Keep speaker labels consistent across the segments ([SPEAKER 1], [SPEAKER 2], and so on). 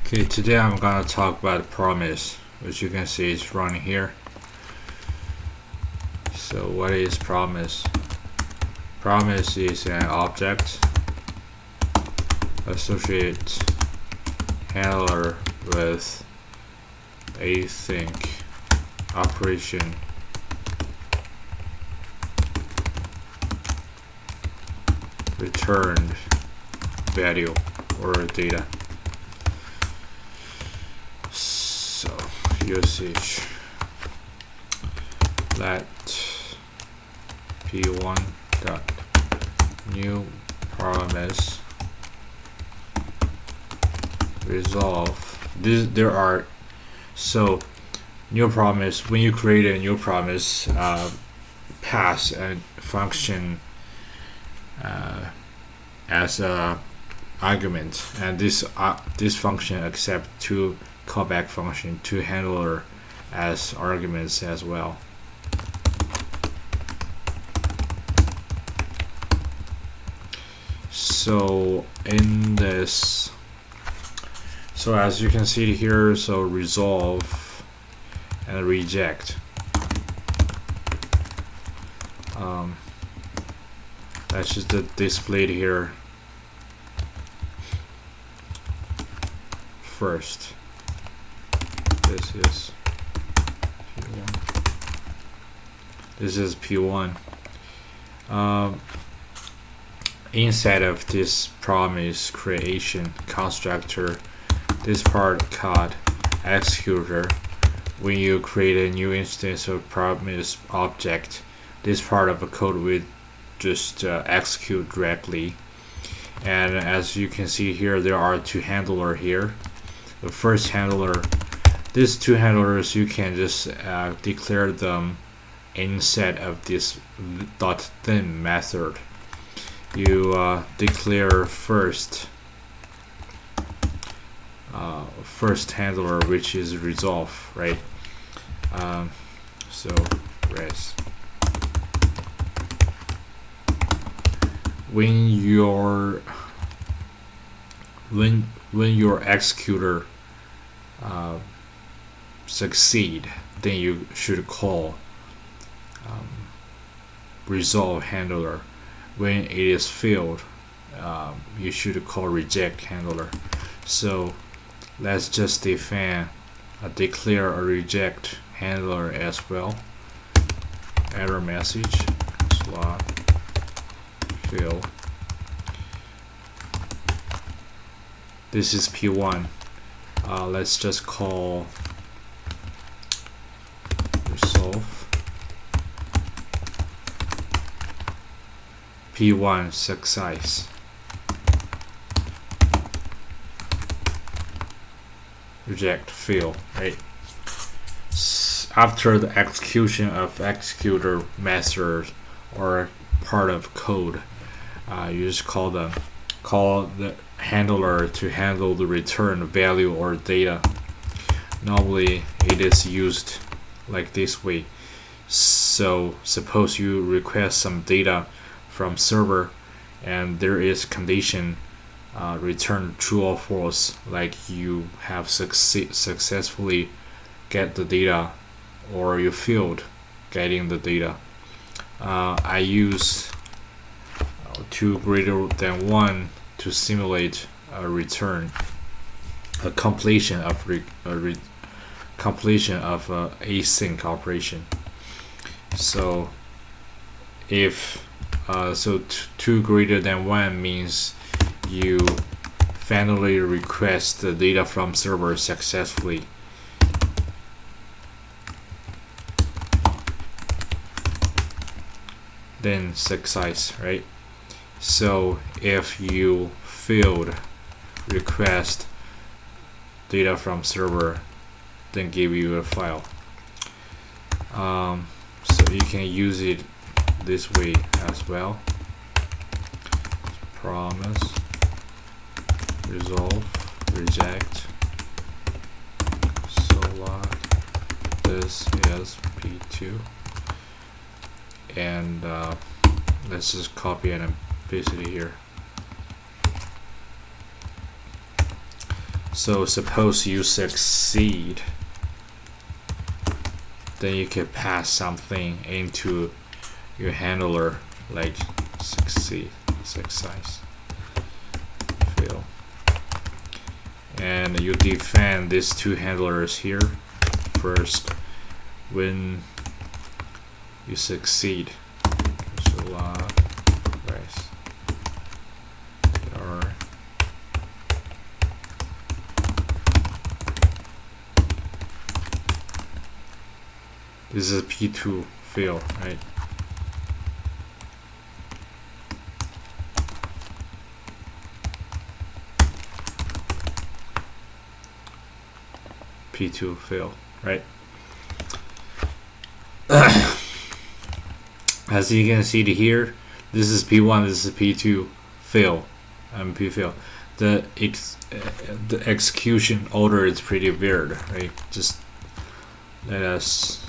[SPEAKER 1] Okay, today I'm gonna talk about promise, which you can see is running here. So what is promise? Promise is an object associate handler with async operation returned value or data. So usage let p1 dot new promise resolve. There are new promise. When you create a new promise, pass a function as a argument, and this function accepts two callback function, two handler as arguments as well. So in this, so as you can see here, so resolve and reject. That's just displayed here first. This is P1. This is P1. Inside of this promise creation constructor, this part called executor. When you create a new instance of promise object, this part of the code will just execute directly. And as you can see here, there are two handlers here. The first handler, these two handlers, you can just declare them inside of this .then method. You declare first handler, which is resolve, right? So res. When your executor succeed, then you should call resolve handler. When it is failed, you should call reject handler. So let's just declare a reject handler as well. Error message slot fail. This is P1. Let's just call resolve P1 success. Reject fail, right? After the execution of executor method or part of code, you just call the handler to handle the return value or data. Normally it is used like this way. So suppose you request some data from server and there is condition return true or false, like you have successfully get the data or you failed getting the data. I use 2 greater than 1 to simulate a return, a completion of async operation. So if 2 greater than 1 means you finally request the data from server successfully. Then success, right? So if you failed request data from server, then give you a file. So you can use it this way as well. Promise resolve reject slot. This is P2, and let's just copy and paste it here. So suppose you succeed, then you can pass something into your handler like success fail, and you define these two handlers here first when you succeed. So right, or this is P2 fail, right? P2 fail, right? As you can see here, this is P1, this is P2 fail, and P fail. The execution order is pretty weird, right? Just let us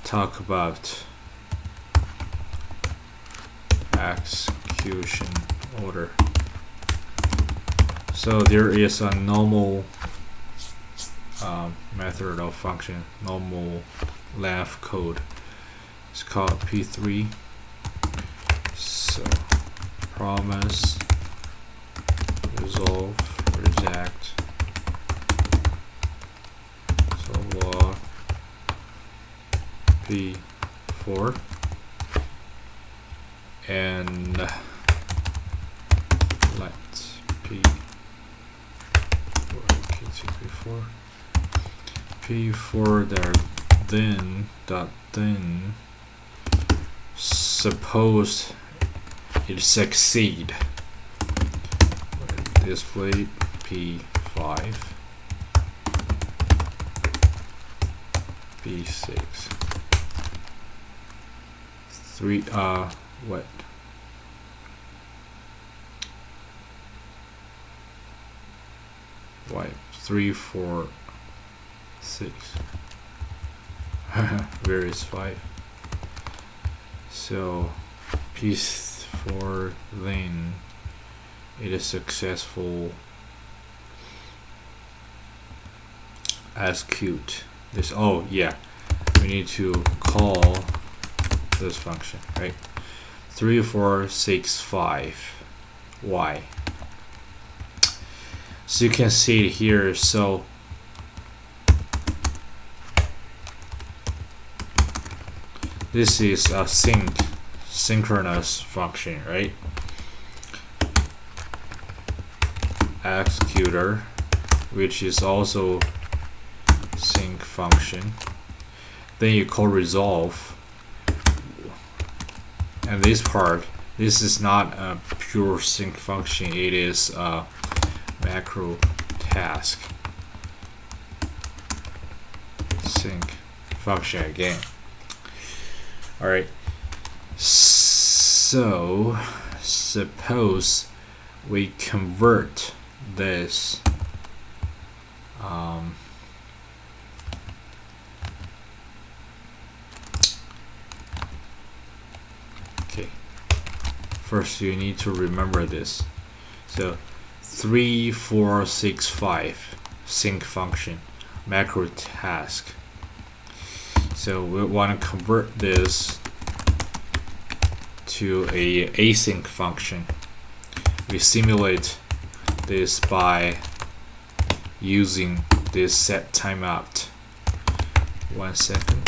[SPEAKER 1] talk about execution order. So there is a normal method of function, normal length code. It's called P3. So promise, resolve, reject, so log P4, and let P4 there, then dot then suppose it succeed, display P5 P6 3 what 3 4 6 where is 5? So P4 then it is successful execute this. Oh yeah, we need to call this function, right? 3 4 6 5 y. So you can see it here. So this is a synchronous function, right? Executor, which is also sync function. Then you call resolve, and this part, this is not a pure sync function, it is a macro task sync function again. Alright, so suppose we convert this okay, first you need to remember this. So 3 4 6 5 sync function macro task. So we want to convert this to a async function. We simulate this by using this set timeout. 1 second.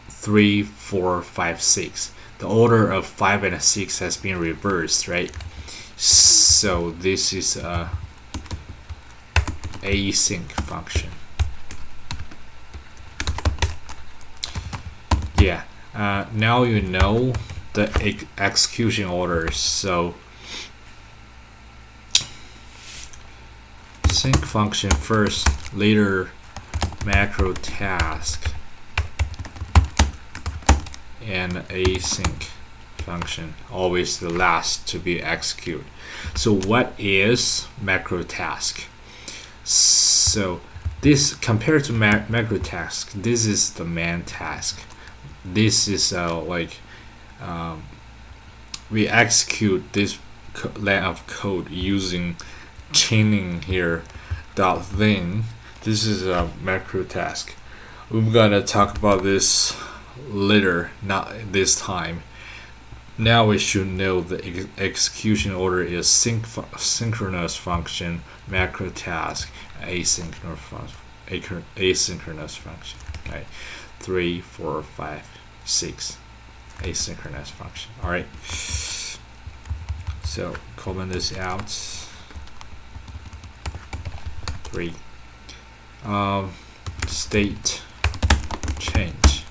[SPEAKER 1] 3 4 5 6. The order of 5 and 6 has been reversed, right? So this is a async function. Yeah, now you know the execution orders. So sync function first, later macro task, and async function, always the last to be executed. So what is macro task? So this, compared to macro task, this is the main task. This is we execute this line of code using chaining here dot then. This is a macro task. We're gonna talk about this later, not this time. Now we should know the execution order is synchronous function, macro task, asynchronous function. Right, 3, 4, 5, 6, asynchronous function. All right. So comment this out. 3. State change.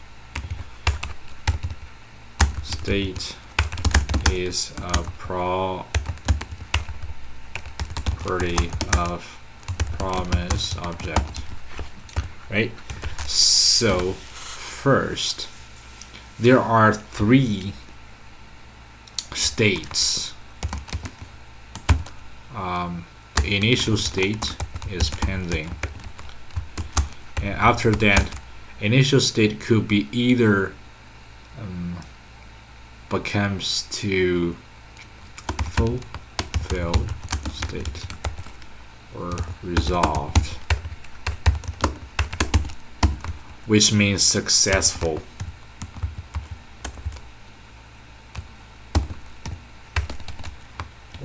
[SPEAKER 1] State is a property of promise object, right? So first, there are 3 states. The initial state is pending, and after that, initial state could be either becomes to fulfilled state or resolved, which means successful.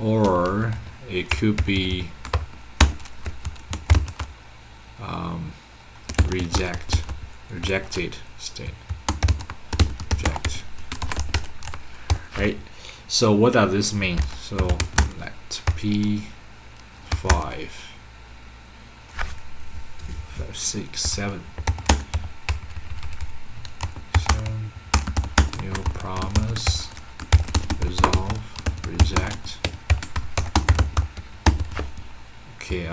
[SPEAKER 1] Or it could be rejected state. Reject. Right. So what does this mean? So let P5, 5, 6, 7. New promise, resolve, reject. Okay,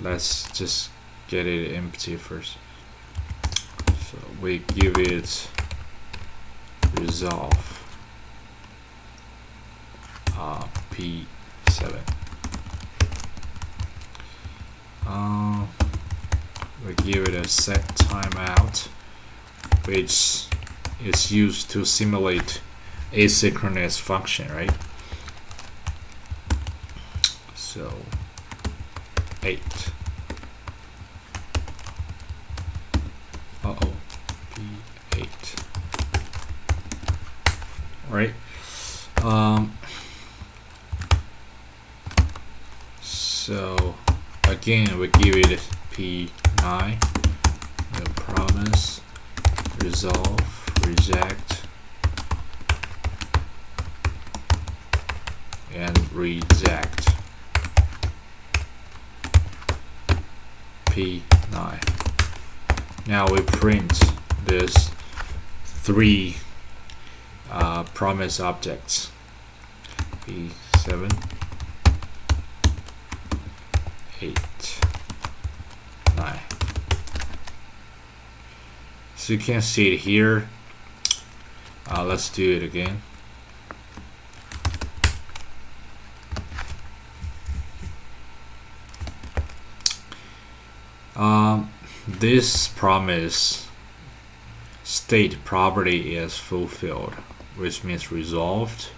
[SPEAKER 1] let's just get it empty first. So we give it resolve P7. We give it a set timeout, which is used to simulate asynchronous function, right? So 8. P8. Right. So again, we give it P9. No promise, resolve, reject, and reject. P9. Now we print this 3 promise objects. P7, 8, 9. So you can see it here. Let's do it again. This promise state property is fulfilled, which means resolved.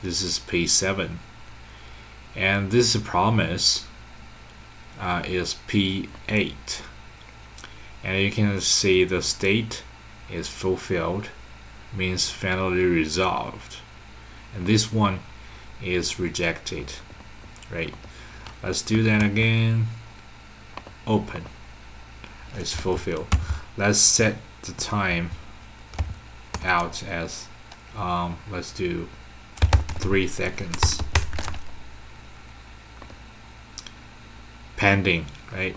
[SPEAKER 1] This is P7, and this promise is P8, and you can see the state is fulfilled, means finally resolved, and this one is rejected, right? Let's do that again. Open. Is fulfilled. Let's set the time out as let's do 3 seconds. Pending, right?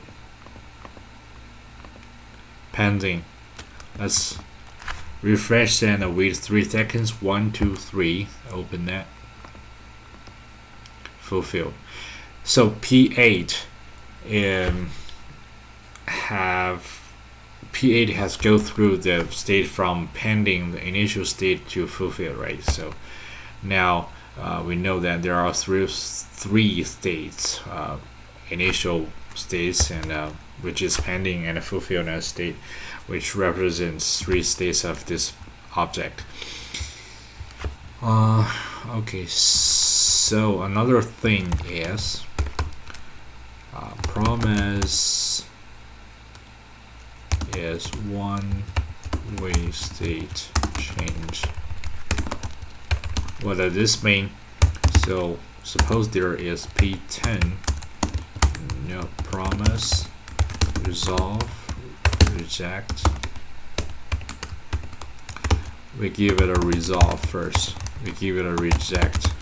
[SPEAKER 1] Pending. Let's refresh and wait 3 seconds. 1, 2, 3. Open that. Fulfilled. So P8 P8 has go through the state from pending the initial state to fulfill, right? So now we know that there are three states, initial states, and which is pending, and a fulfillment state, which represents 3 states of this object. Okay, so another thing is promise is one-way state change. What does this mean? So suppose there is p10, promise, resolve, reject. We give it a resolve first. We give it a reject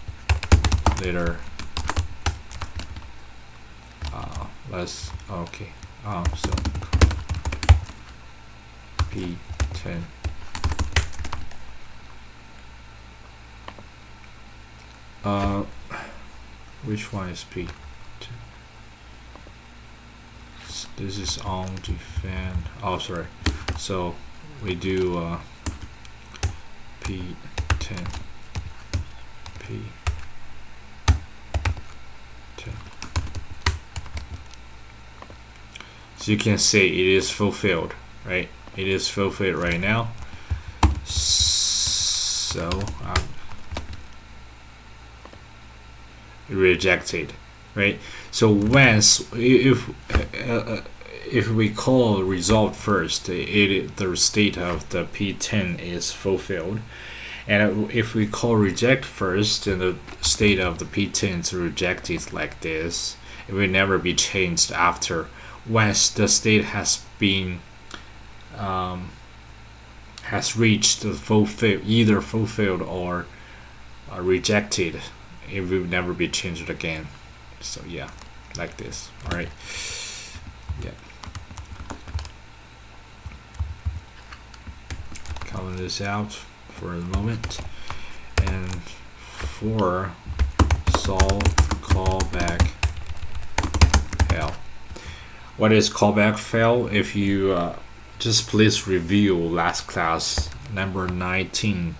[SPEAKER 1] later. Okay. So p10. Which one is p10? This is on defend. Oh, sorry. So we do p10. p10. So you can see it is fulfilled, right? It is fulfilled right now. So rejected, right? So once if we call result first, the state of the p10 is fulfilled, and if we call reject first, then the state of the p10 is rejected like this. It will never be changed after. Once the state has been has reached the either fulfilled or rejected, it will never be changed again. So yeah, like this. All right. Yeah. Comment this out for a moment, and for solve callback fail. What is callback fail? If you just please review last class number 19,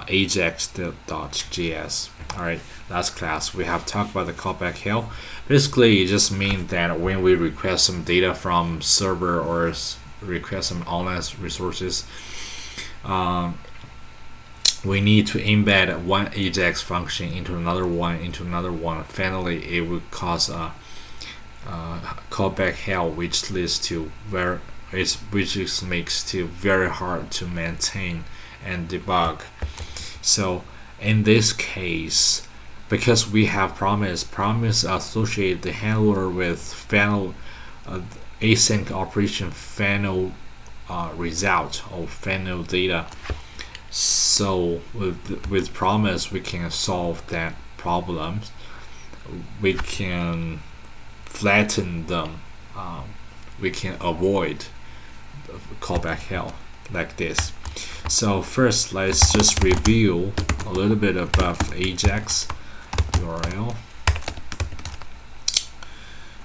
[SPEAKER 1] ajax.js. All right, last class we have talked about the callback fail. Basically, it just means that when we request some data from server or request some online resources, we need to embed one ajax function into another one. Finally, it would cause a callback hell, which leads to which makes it very hard to maintain and debug. So in this case, because we have promise associate the handler with final async operation final result or final data. So with promise we can solve that problem. We can flatten them. We can avoid callback hell like this. So first, let's just review a little bit about Ajax URL.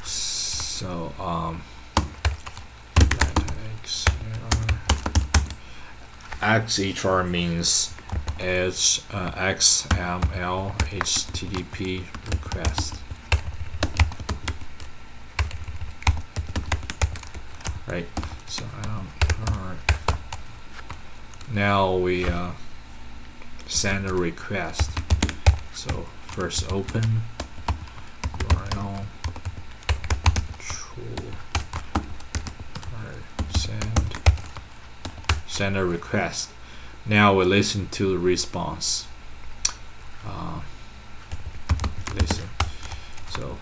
[SPEAKER 1] So XHR means XML HTTP request. Right. So now we send a request. So first open URL send a request. Now we listen to the response. Listen. So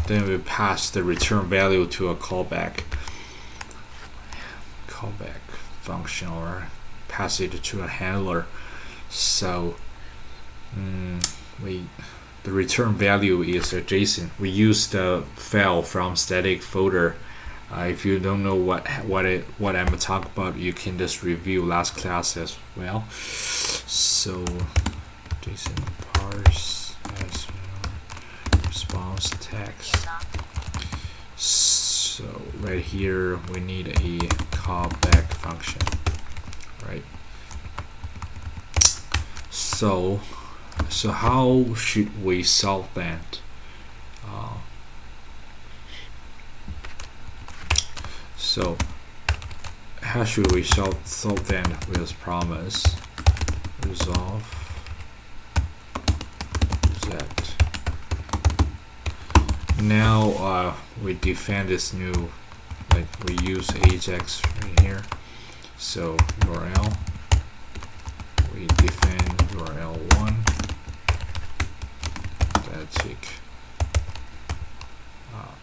[SPEAKER 1] then we pass the return value to a callback function or pass it to a handler. So the return value is a JSON. We use the file from static folder. If you don't know what I'm talking about, you can just review last class as well. So JSON parse as response text. So right here we need a callback function, right? So how should we solve that? So how should we solve that with promise? Resolve that. Now we define this new, like we use ajax right here. So URL, we define URL1 static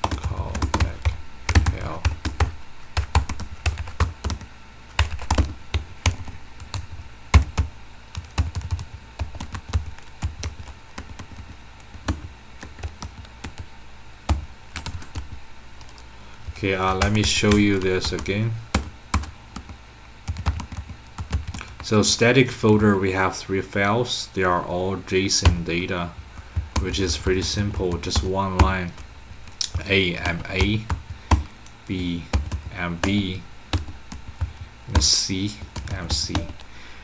[SPEAKER 1] callback hell. Okay, let me show you this again. So static folder, we have 3 files. They are all JSON data, which is pretty simple, just one line. A and A, B and B, and C and C.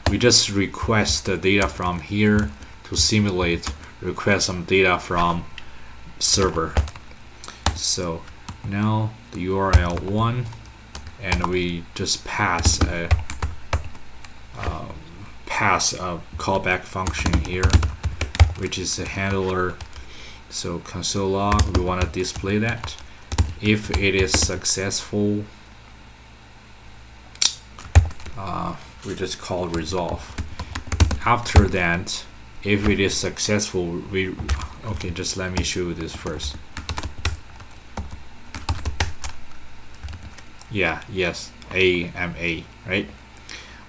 [SPEAKER 1] We just request the data from here to simulate, request some data from server. So now the URL1, and we just pass a callback function here, which is a handler. So console log, we want to display that. If it is successful, we just call resolve. After that, if it is successful, okay, just let me show you this first. Yeah, yes, A and A, right?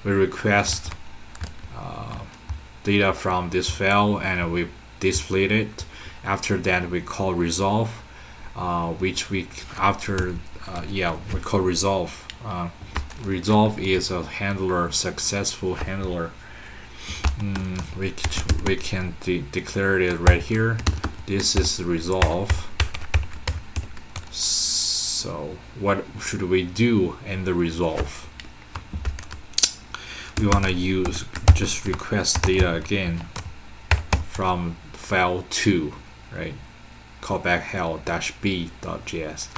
[SPEAKER 1] We request data from this file and we display it. After that, we call resolve, which we call resolve. Resolve is a handler, successful handler. We can declare it right here. This is the resolve. So what should we do in the resolve? We want to use just request data again from file 2, right? Callback hell-b.js.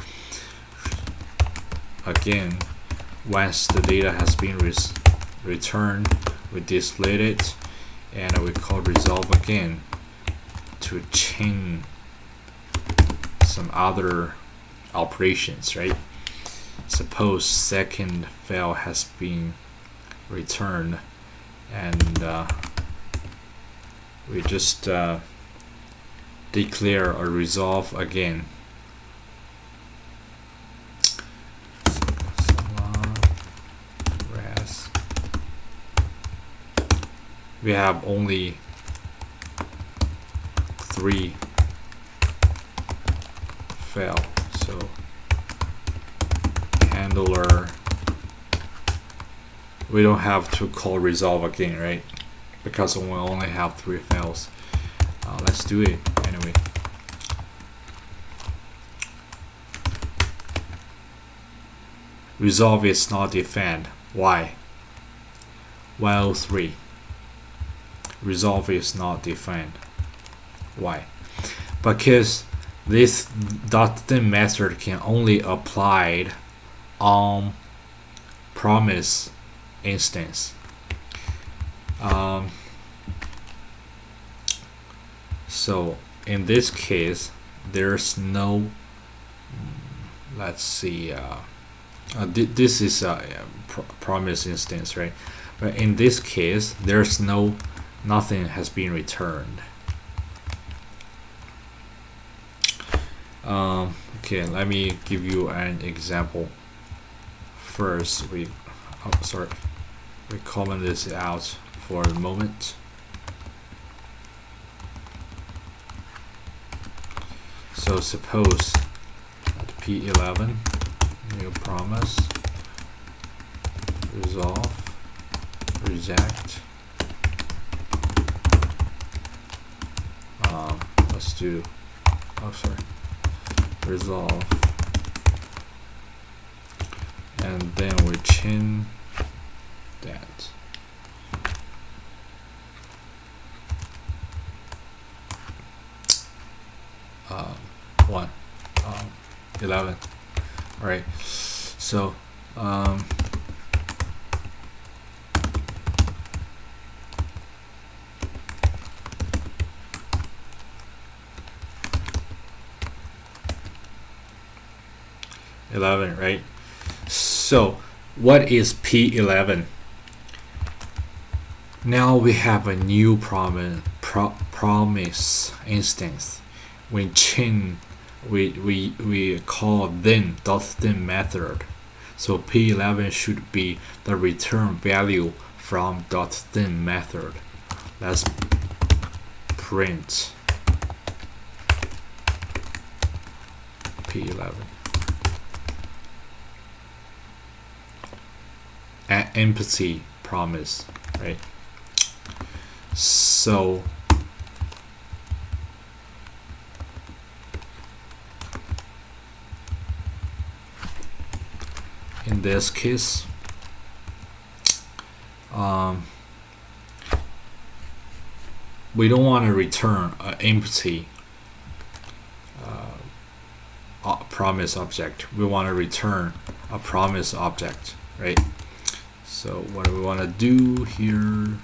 [SPEAKER 1] Again, once the data has been returned, we display it, and we call resolve again to chain some other operations, right? Suppose second file has been returned, and we just declare a resolve again. We have only 3 fail, so handler, we don't have to call resolve again, right? Because we only have 3 fails. Let's do it anyway. Resolve is not defined. Why? While 3. Resolve is not defined. Why? Because this .then method can only applied on promise instance. So in this case, there's no. Let's see. This is a promise instance, right? But in this case, there's nothing has been returned. Okay, let me give you an example. First, we comment this out for a moment. So suppose at P11, new promise, resolve, reject. Let's do, resolve and then we change that. One, 11. All right. So, 11, right? So, what is P11? Now we have a new promise instance. We change, we call then method. So P11 should be the return value from then method. Let's print P11. An empty promise, right? So in this case, we don't want to return an empty promise object. We want to return a promise object, right? So what do we want to do here?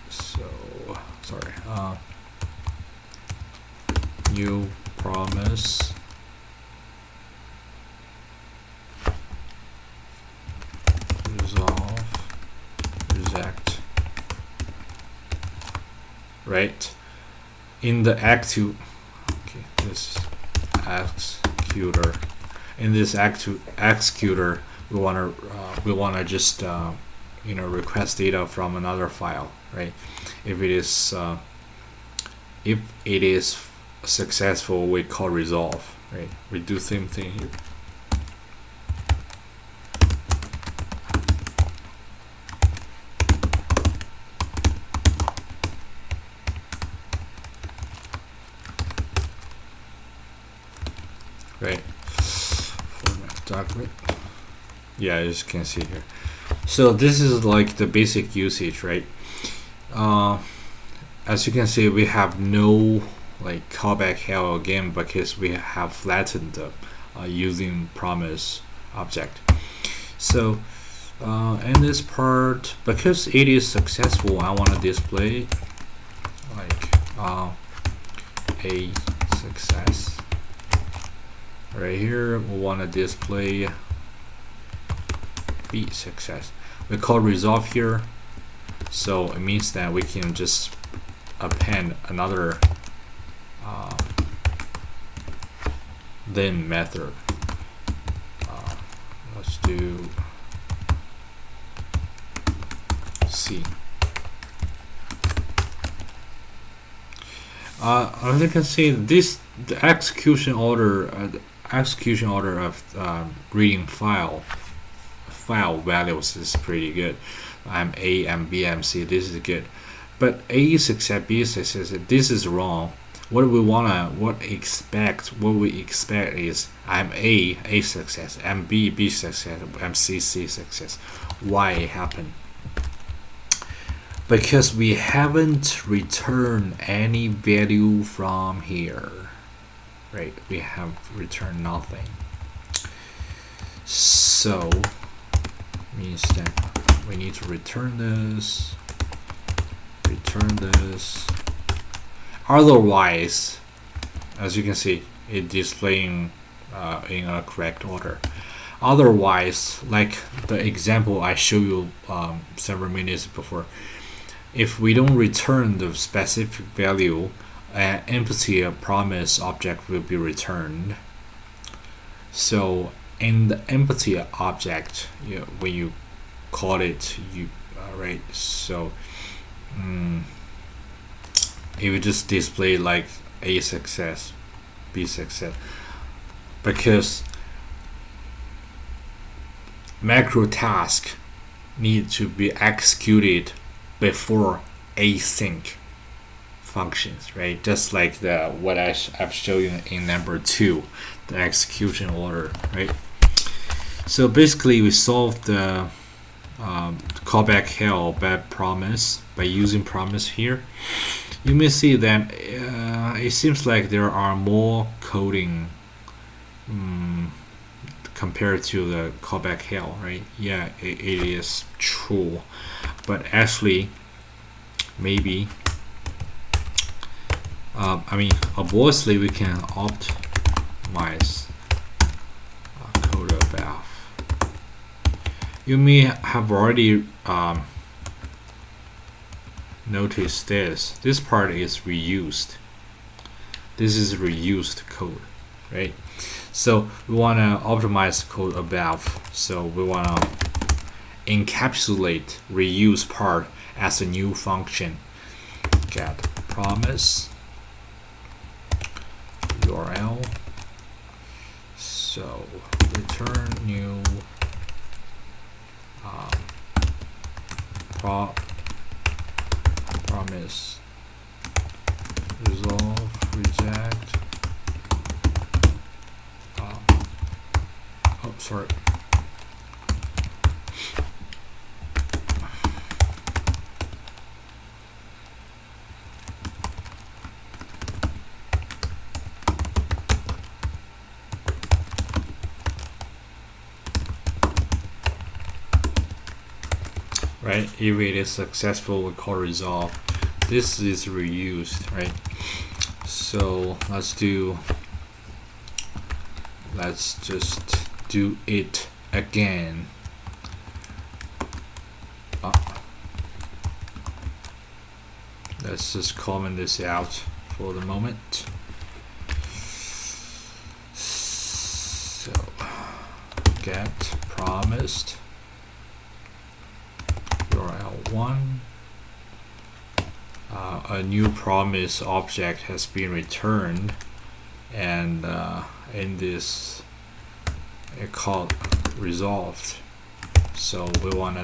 [SPEAKER 1] So sorry, new promise resolve reject, right? In the active, okay, this executor. In this executor, we wanna just request data from another file, right? If it is successful, we call resolve, right? We do same thing here. Right, format document. Yeah, as you can see here. So this is like the basic usage, right? As you can see, we have no like callback hello again because we have flattened the using promise object. So in this part, because it is successful, I want to display like a success. Right here, we want to display B success. We call resolve here, so it means that we can just append another then method. Let's do C. As you can see, the execution order of reading file values is pretty good. I'm A, I'm B, I'm C. This is good, but A success, B success. This is wrong. What we expect is I'm A success, I'm B success, I'm C success. Why it happened? Because we haven't returned any value from here, right? We have returned nothing. So means that we need to return this. Otherwise, as you can see, it's displaying in a correct order. Otherwise, like the example I showed you several minutes before, if we don't return the specific value, an empty promise object will be returned. So in the empty object, when you call it, right? So it would just display like A success, B success, because macro task need to be executed before async functions, right? Just like what I've shown you in number 2, the execution order, right? So basically we solved the callback hell by promise by using promise here. You may see that it seems like there are more coding compared to the callback hell, right? Yeah, it is true, but actually maybe obviously we can optimize code above. You may have already noticed this part is reused. This is reused code, right? So we want to optimize code above, so we want to encapsulate reuse part as a new function. Get promise URL, so return new promise resolve reject sorry. Right, if it is successful, we call resolve. This is reused, right? So let's just do it again. Let's just comment this out for the moment. So get promised URL1. A new promise object has been returned, and in this it called resolved. So we want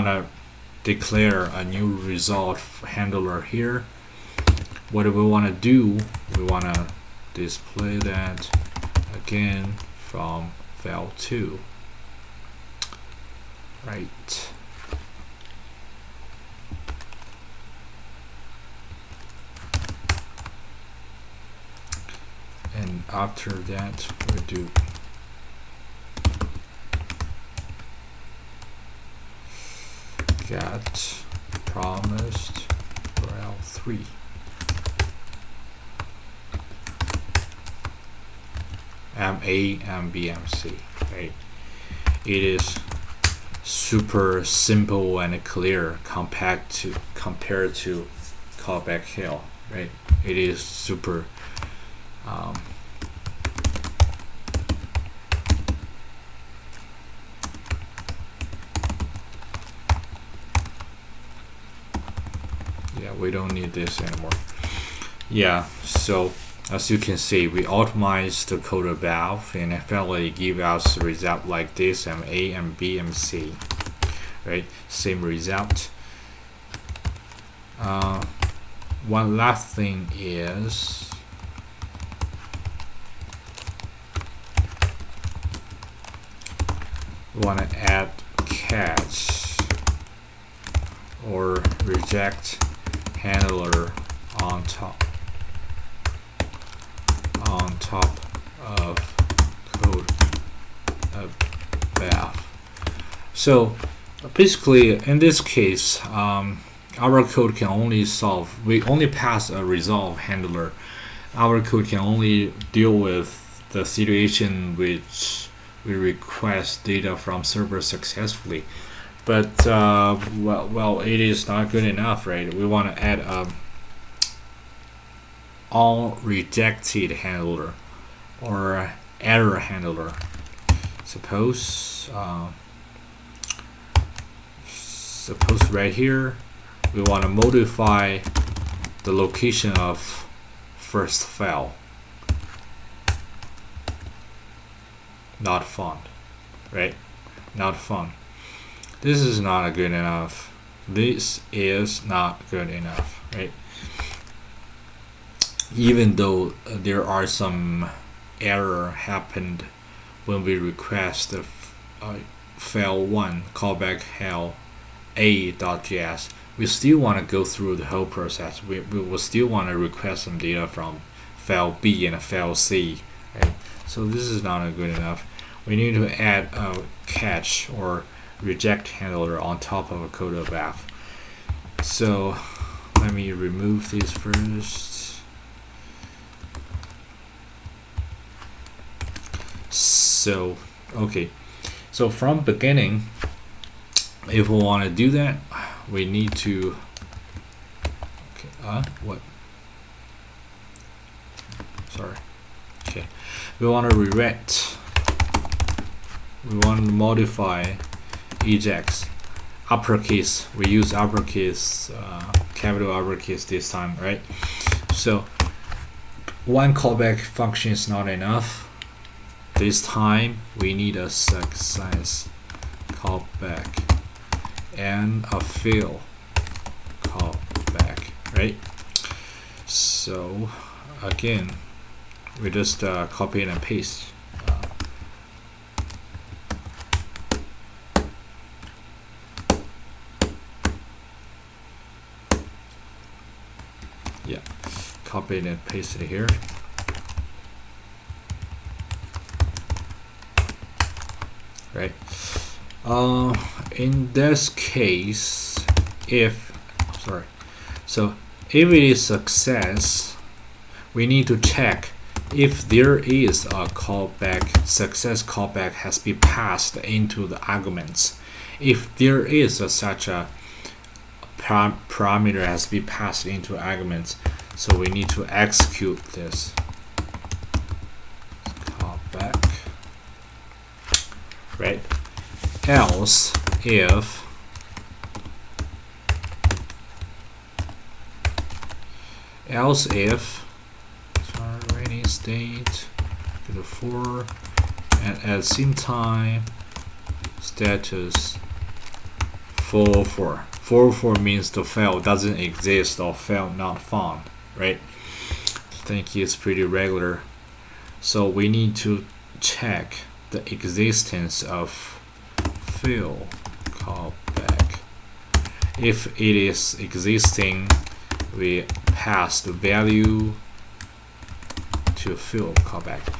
[SPEAKER 1] to declare a new result handler here. What do we want to do? We want to display that again from val2, right? And after that we do get promised URL3. A and B and C, right? It is super simple and clear compared to callback hell, right? It is super yeah, we don't need this anymore. Yeah, so as you can see, we optimized the code above and finally give us a result like this, and A and B and C, right? Same result. One last thing is we want to add catch or reject handler on top of code above. So basically in this case, our code can only we only pass a resolve handler. Our code can only deal with the situation which we request data from server successfully. But well, it is not good enough, right? We want to add all rejected handler or error handler. Suppose right here we want to modify the location of first file. Not found, right? Not found. This is not good enough. This is not good enough, right? Even though there are some error happened when we request the file 1 callback hell a.js, we still want to go through the whole process. We will still want to request some data from file B and file C, right? So this is not good enough. We need to add a catch or reject handler on top of a code of F. So let me remove this first. So okay, so from beginning, if we want to do that, we need to what? Sorry. Okay, we want to rewrite. We want to modify ajax uppercase. We use uppercase, capital uppercase this time, right? So one callback function is not enough. This time we need a success callback and a fail callback, right? So again, we just copy and paste. Copy it and paste it here. Right. In this case, if it is success, we need to check if there is a callback, success callback has been passed into the arguments. If there is such a parameter has been passed into arguments, so we need to execute this callback, right? Else if rainy state to the 4 and at the same time status 404. 404 means the file doesn't exist or file not found, right? I think it's pretty regular. So we need to check the existence of fill callback. If it is existing, we pass the value to fill callback.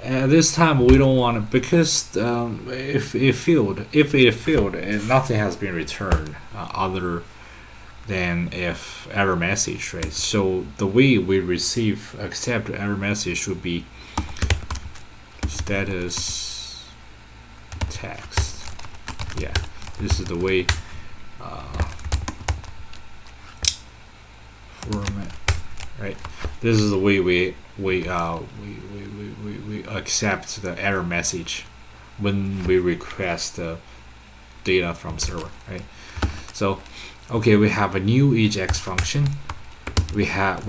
[SPEAKER 1] At this time we don't want to, because if it failed, nothing has been returned other than if error message, right? So the way we accept error message should be status text. Yeah, this is the way format, right? This is the way we accept the error message when we request the data from server, right? So okay, we have a new ajax function. We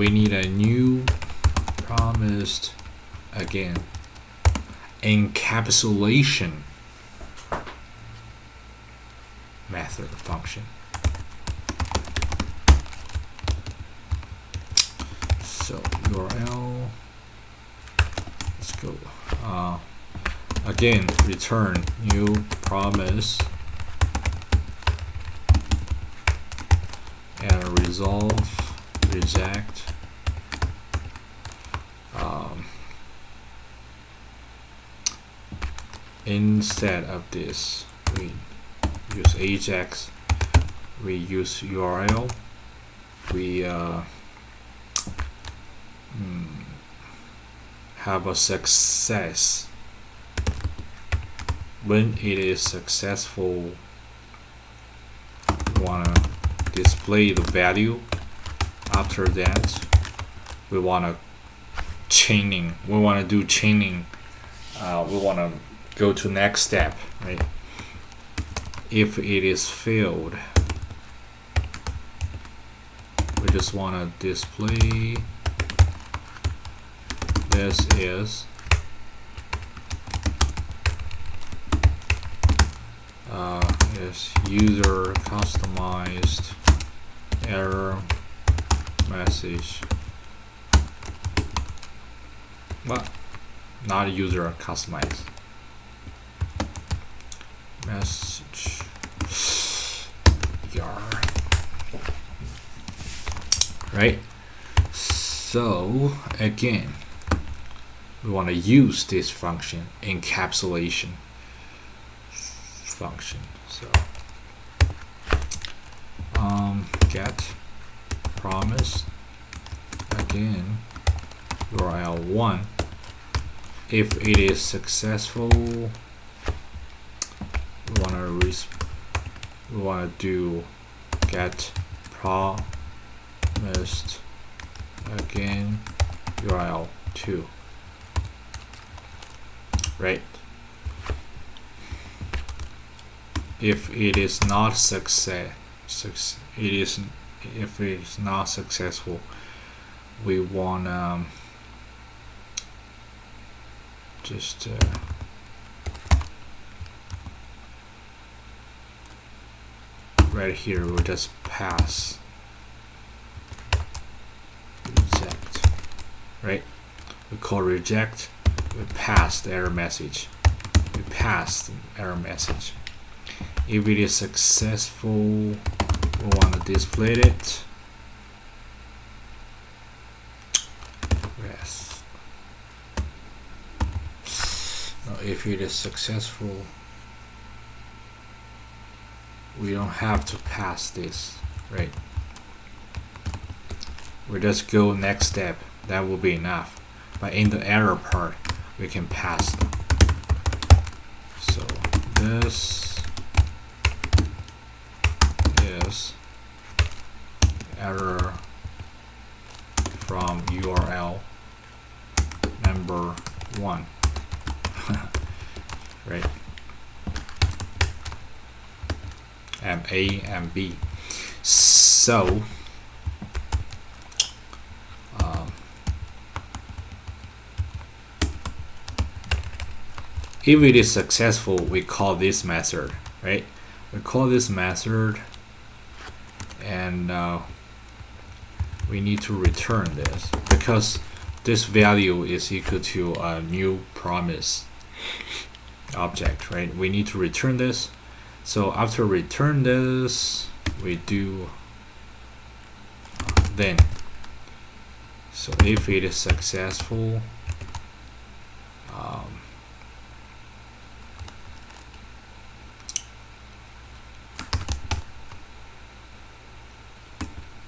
[SPEAKER 1] need a new promised again encapsulation method function. So URL, let's go. Again, return new promise and resolve reject. Instead of this, we use ajax. We use URL. We have a success. When it is successful, we want to display the value. After that, we want to chaining. We want to do chaining. We want to go to next step, right? If it is failed, we just want to display this is user customized error message, but not user customized. message yar. Right? So again, we want to use this function, encapsulation function. So get promise again URL 1. If it is successful, we want to do get promised again URL 2. Right? If it is not if it is not successful, we want just right here we'll just pass reject. Right? We call reject. We pass the error message. We pass the error message. If it is successful, we want to display it. Yes. Now, if it is successful, we don't have to pass this, right? We just go next step. That will be enough. But in the error part, we can pass them. So this is error from URL number 1. Right? And A and B. So if it is successful, we call this method, right? We call this method, and we need to return this because this value is equal to a new promise object, right? We need to return this. So after return this, we do then. So if it is successful,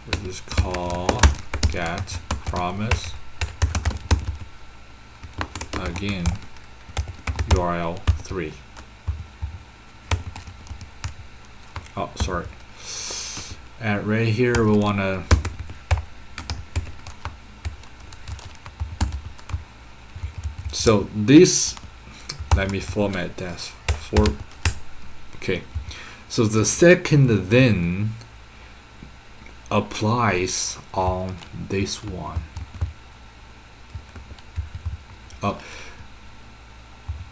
[SPEAKER 1] we just call get promise again URL 3. Oh, sorry. And right here we want to so this, let me format that for okay. So the second then applies on this one. Oh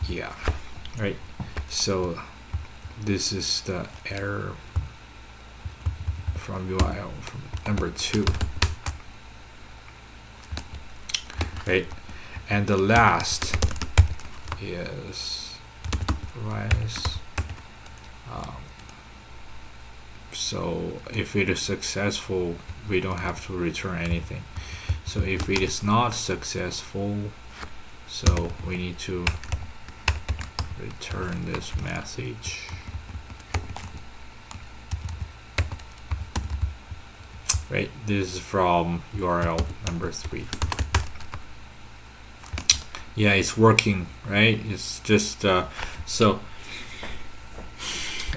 [SPEAKER 1] yeah, right. So this is the error from URL from number 2, right? And the last is rise. So if it is successful, we don't have to return anything. So if it is not successful, so we need to return this message. Right, this is from URL number 3. Yeah, it's working, right? It's just so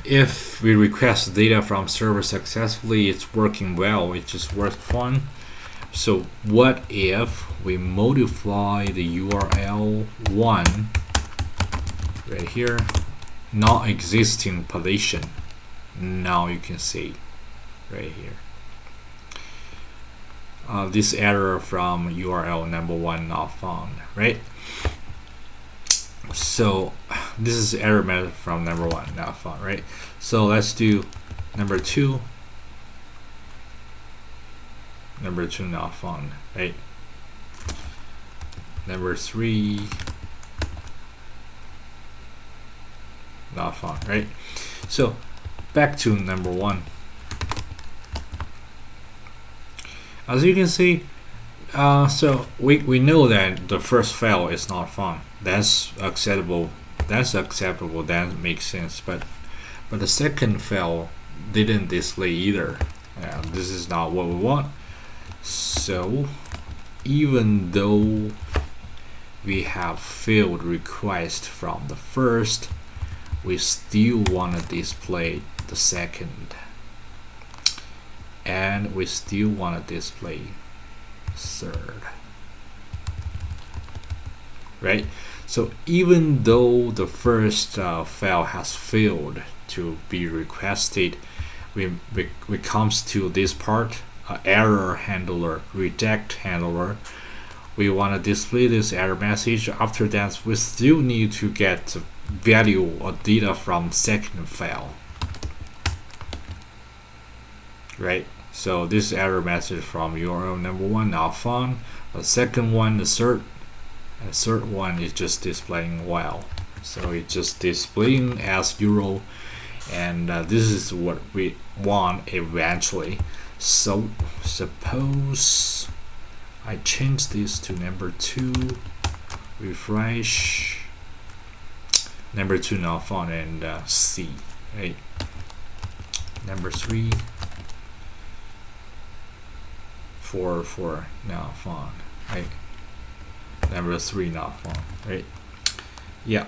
[SPEAKER 1] if we request data from server successfully, it's working well, it just works fine. So what if we modify the URL 1 right here, non-existing position? Now you can see right here. This error from URL number 1 not found, right? So this is error method from number 1 not found, right? So let's do number 2. Number 2 not found, right? Number 3 not fun, right? So back to number 1. As you can see, so we know that the first file is not fun. That's acceptable. That makes sense. But the second file didn't display either. This is not what we want. So even though we have failed request from the first, we still want to display the second, and we still want to display third, right? So even though the first file has failed to be requested, we comes to this part, error handler, reject handler. We want to display this error message. After that, we still need to get the value or data from second file, right? So this error message from URL number 1 not found. The second one, the third one is just displaying well. So it's just displaying as URL, and this is what we want eventually. So suppose I change this to number 2, refresh, number 2 not found, and C, right? Number 3, 4 not found, right? Number 3 not found, right? Yeah.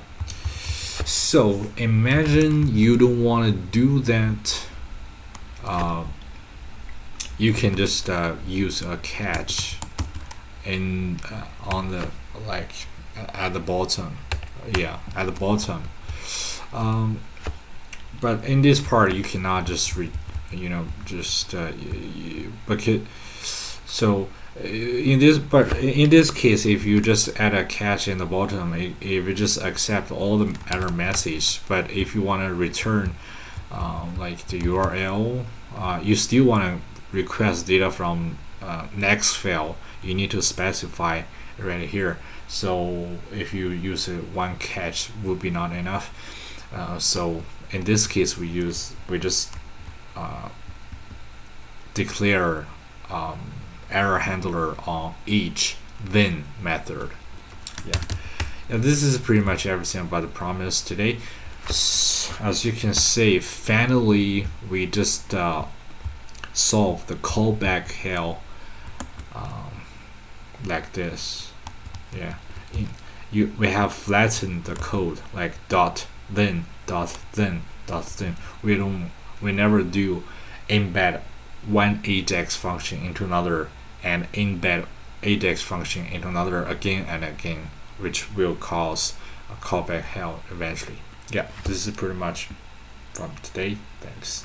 [SPEAKER 1] So imagine you don't want to do that. You can just use a catch in on the at the bottom. Yeah, at the bottom. But in this part, you cannot just because so in this case, if you just add a catch in the bottom, if you just accept all the error message, but if you want to return like the URL, you still want to request data from next file, you need to specify right here. So if you use one catch, would be not enough. So in this case, we just declare error handler on each then method. Yeah, this is pretty much everything about the promise today. As you can see, finally we just solve the callback hell like this. Yeah, we have flattened the code like dot then dot then dot then. We never do embed one ajax function into another and embed ajax function into another again and again, which will cause a callback hell eventually. Yeah, this is pretty much from today. Thanks.